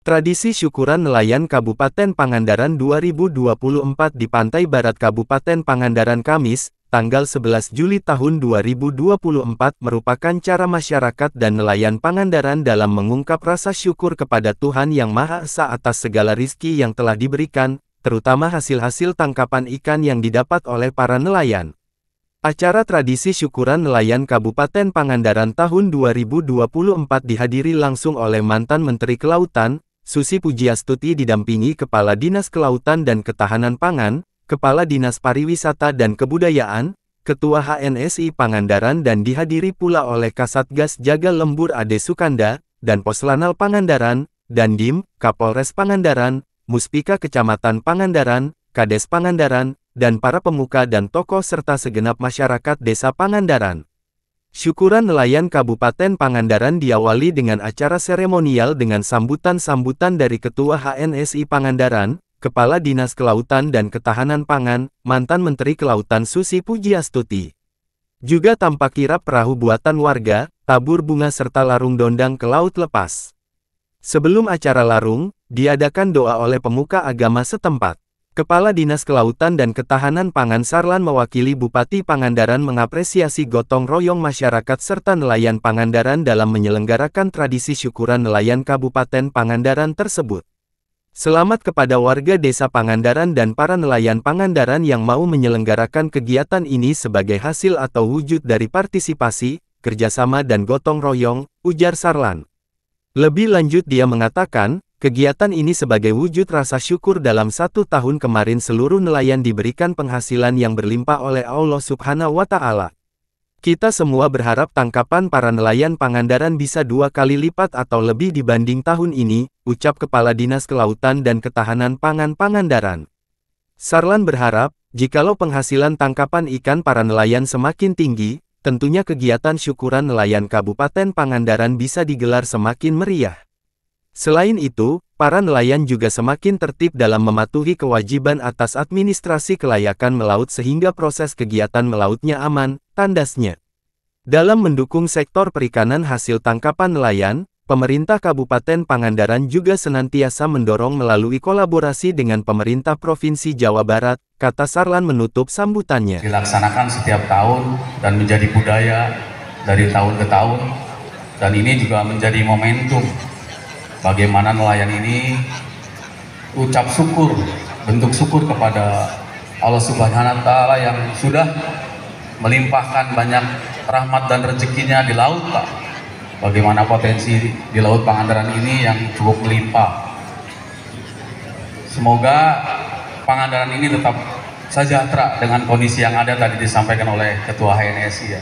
Tradisi syukuran nelayan Kabupaten Pangandaran 2024 di Pantai Barat Kabupaten Pangandaran Kamis, tanggal 11 Juli tahun 2024 merupakan cara masyarakat dan nelayan Pangandaran dalam mengungkap rasa syukur kepada Tuhan Yang Maha Esa atas segala rizki yang telah diberikan, terutama hasil-hasil tangkapan ikan yang didapat oleh para nelayan. Acara tradisi syukuran nelayan Kabupaten Pangandaran tahun 2024 dihadiri langsung oleh mantan Menteri Kelautan, Susi Pujiastuti didampingi Kepala Dinas Kelautan dan Ketahanan Pangan, Kepala Dinas Pariwisata dan Kebudayaan, Ketua HNSI Pangandaran dan dihadiri pula oleh Kasatgas Jaga Lembur Ade Sukanda, dan Poslanal Pangandaran, Dandim, Kapolres Pangandaran, Muspika Kecamatan Pangandaran, Kades Pangandaran, dan para pemuka dan tokoh serta segenap masyarakat Desa Pangandaran. Syukuran nelayan Kabupaten Pangandaran diawali dengan acara seremonial dengan sambutan-sambutan dari Ketua HNSI Pangandaran, Kepala Dinas Kelautan dan Ketahanan Pangan, mantan Menteri Kelautan Susi Pujiastuti. Juga tampak kirap perahu buatan warga, tabur bunga serta larung dondang ke laut lepas. Sebelum acara larung, diadakan doa oleh pemuka agama setempat. Kepala Dinas Kelautan dan Ketahanan Pangan Sarlan mewakili Bupati Pangandaran mengapresiasi gotong royong masyarakat serta nelayan Pangandaran dalam menyelenggarakan tradisi syukuran nelayan Kabupaten Pangandaran tersebut. Selamat kepada warga Desa Pangandaran dan para nelayan Pangandaran yang mau menyelenggarakan kegiatan ini sebagai hasil atau wujud dari partisipasi, kerjasama dan gotong royong, ujar Sarlan. Lebih lanjut dia mengatakan, kegiatan ini sebagai wujud rasa syukur dalam 1 tahun kemarin seluruh nelayan diberikan penghasilan yang berlimpah oleh Allah Subhanahu wa Ta'ala. Kita semua berharap tangkapan para nelayan Pangandaran bisa 2 kali lipat atau lebih dibanding tahun ini, ucap Kepala Dinas Kelautan dan Ketahanan Pangan Pangandaran. Sarlan berharap, jikalau penghasilan tangkapan ikan para nelayan semakin tinggi, tentunya kegiatan syukuran nelayan Kabupaten Pangandaran bisa digelar semakin meriah. Selain itu, para nelayan juga semakin tertib dalam mematuhi kewajiban atas administrasi kelayakan melaut sehingga proses kegiatan melautnya aman, tandasnya. Dalam mendukung sektor perikanan hasil tangkapan nelayan, pemerintah Kabupaten Pangandaran juga senantiasa mendorong melalui kolaborasi dengan pemerintah Provinsi Jawa Barat, kata Sarlan menutup sambutannya. Dilaksanakan setiap tahun dan menjadi budaya dari tahun ke tahun, dan ini juga menjadi momentum bagaimana nelayan ini ucap syukur, bentuk syukur kepada Allah Subhanahu wa Ta'ala yang sudah melimpahkan banyak rahmat dan rezekinya di laut, Pak. Bagaimana potensi di laut Pangandaran ini yang cukup melimpah. Semoga Pangandaran ini tetap sejahtera dengan kondisi yang ada tadi disampaikan oleh Ketua HNSI ya.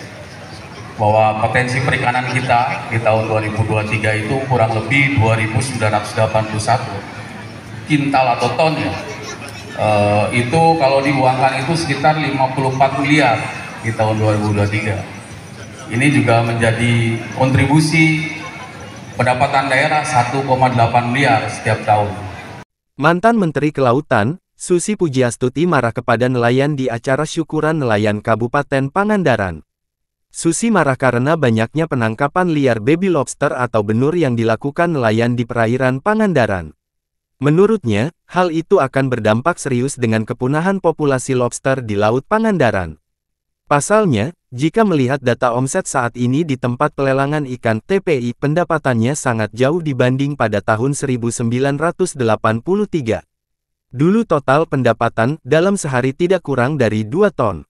Bahwa potensi perikanan kita di tahun 2023 itu kurang lebih 2.981 kintal atau ton ya. Itu kalau diuangkan itu sekitar 54 miliar di tahun 2023. Ini juga menjadi kontribusi pendapatan daerah 1,8 miliar setiap tahun. Mantan Menteri Kelautan, Susi Pujiastuti marah kepada nelayan di acara syukuran nelayan Kabupaten Pangandaran. Susi marah karena banyaknya penangkapan liar baby lobster atau benur yang dilakukan nelayan di perairan Pangandaran. Menurutnya, hal itu akan berdampak serius dengan kepunahan populasi lobster di Laut Pangandaran. Pasalnya, jika melihat data omset saat ini di tempat pelelangan ikan TPI, pendapatannya sangat jauh dibanding pada tahun 1983. Dulu total pendapatan dalam sehari tidak kurang dari 2 ton.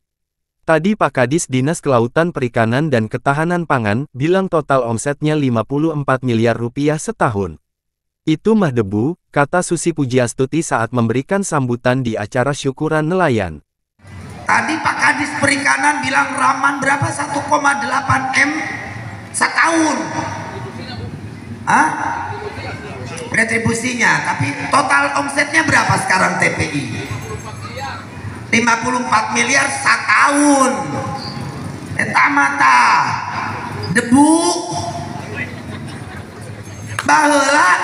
Tadi Pak Kadis Dinas Kelautan Perikanan dan Ketahanan Pangan bilang total omsetnya 54 miliar rupiah setahun. Itu mah debu, kata Susi Pujiastuti saat memberikan sambutan di acara syukuran nelayan. Tadi Pak Kadis Perikanan bilang raman berapa 1,8 M setahun. Hah? Retribusinya, tapi total omsetnya berapa sekarang TPI? 54 miliar setahun. Eta mata debu baheula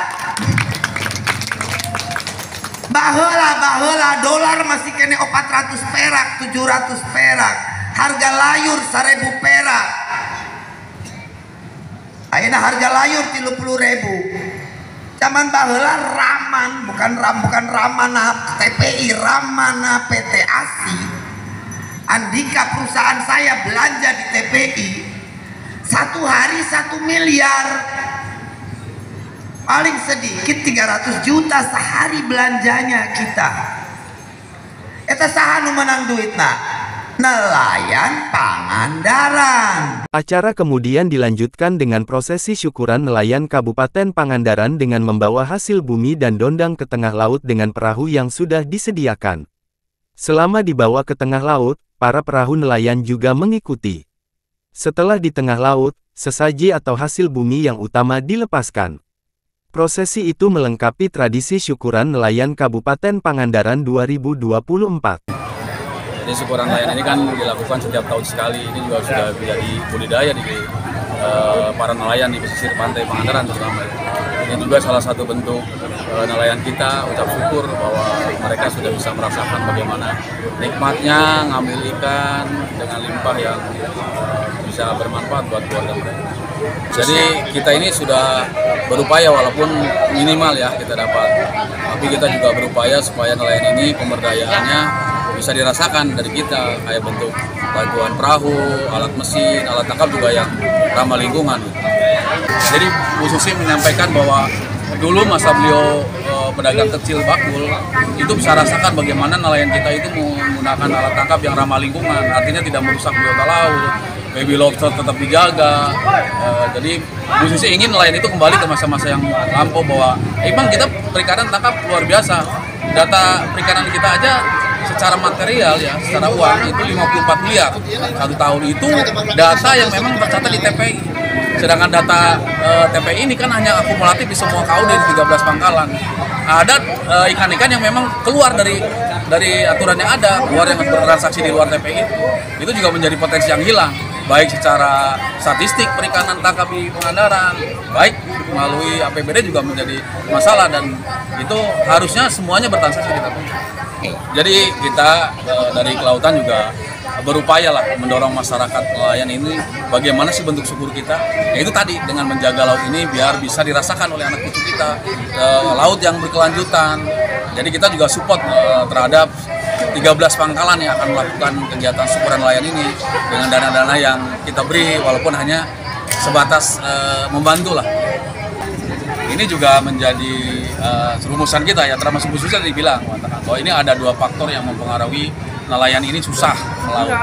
dolar masih kene 400 perak, 700 perak, harga layur 1000 perak. Ayeuna harga layur 30.000. Zaman baheula Raman, bukan Ramana TPI, Ramana PT ASI. Andika perusahaan saya belanja di TPI, satu hari 1 miliar, paling sedikit 300 juta sehari belanjanya kita. Eta saha nu menang duitna? Nelayan Pangandaran. Acara kemudian dilanjutkan dengan prosesi syukuran nelayan Kabupaten Pangandaran dengan membawa hasil bumi dan dondang ke tengah laut dengan perahu yang sudah disediakan. Selama dibawa ke tengah laut, para perahu nelayan juga mengikuti. Setelah di tengah laut, sesaji atau hasil bumi yang utama dilepaskan. Prosesi itu melengkapi tradisi syukuran nelayan Kabupaten Pangandaran 2024. Jadi syukuran nelayan ini kan dilakukan setiap tahun sekali. Ini juga sudah menjadi budidaya di para nelayan di pesisir pantai Pangandaran terutama. Ini juga salah satu bentuk nelayan kita ucap syukur bahwa mereka sudah bisa merasakan bagaimana nikmatnya ngambil ikan dengan limpah yang bisa bermanfaat buat keluarga mereka. Jadi kita ini sudah berupaya walaupun minimal ya kita dapat, tapi kita juga berupaya supaya nelayan ini pemberdayaannya bisa dirasakan dari kita, kayak bentuk bantuan perahu, alat mesin, alat tangkap juga yang ramah lingkungan. Jadi Bu Susi menyampaikan bahwa dulu masa beliau pedagang kecil bakul itu bisa rasakan bagaimana nelayan kita itu menggunakan alat tangkap yang ramah lingkungan, artinya tidak merusak biota laut, baby lobster tetap dijaga. Jadi Bu Susi ingin nelayan itu kembali ke masa-masa yang lampau, bahwa emang kita perikanan tangkap luar biasa. Data perikanan kita aja secara material ya, secara uang itu 54 miliar satu tahun. Itu data yang memang tercatat di TPI. Sedangkan data TPI ini kan hanya akumulatif di semua KUD dari 13 pangkalan. Ada ikan-ikan yang memang keluar dari aturan yang ada, keluar yang bertransaksi di luar TPI itu juga menjadi potensi yang hilang, baik secara statistik perikanan tangkap di Pangandaran, baik melalui APBD juga menjadi masalah, dan itu harusnya semuanya bertransaksi di TPI. Jadi kita dari kelautan juga berupaya lah mendorong masyarakat nelayan ini bagaimana sih bentuk syukur kita, yaitu tadi dengan menjaga laut ini biar bisa dirasakan oleh anak cucu kita, laut yang berkelanjutan. Jadi kita juga support terhadap 13 pangkalan yang akan melakukan kegiatan syukuran nelayan ini dengan dana-dana yang kita beri, walaupun hanya sebatas membantu lah. Ini juga menjadi rumusan kita ya, termasuk khususnya tadi bilang bahwa ini ada 2 faktor yang mempengaruhi nelayan ini susah melaut.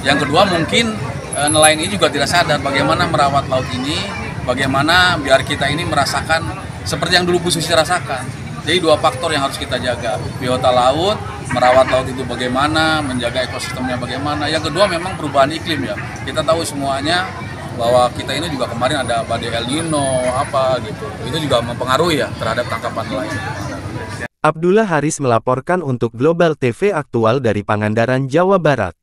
Yang kedua mungkin nelayan ini juga tidak sadar bagaimana merawat laut ini, bagaimana biar kita ini merasakan seperti yang dulu Bu Susi rasakan. Jadi 2 faktor yang harus kita jaga, biota laut, merawat laut itu bagaimana, menjaga ekosistemnya bagaimana. Yang kedua memang perubahan iklim ya, kita tahu semuanya bahwa kita ini juga kemarin ada badai El Nino apa gitu, itu juga mempengaruhi ya terhadap tangkapan nelayan. Abdullah Haris melaporkan untuk Global TV Aktual dari Pangandaran, Jawa Barat.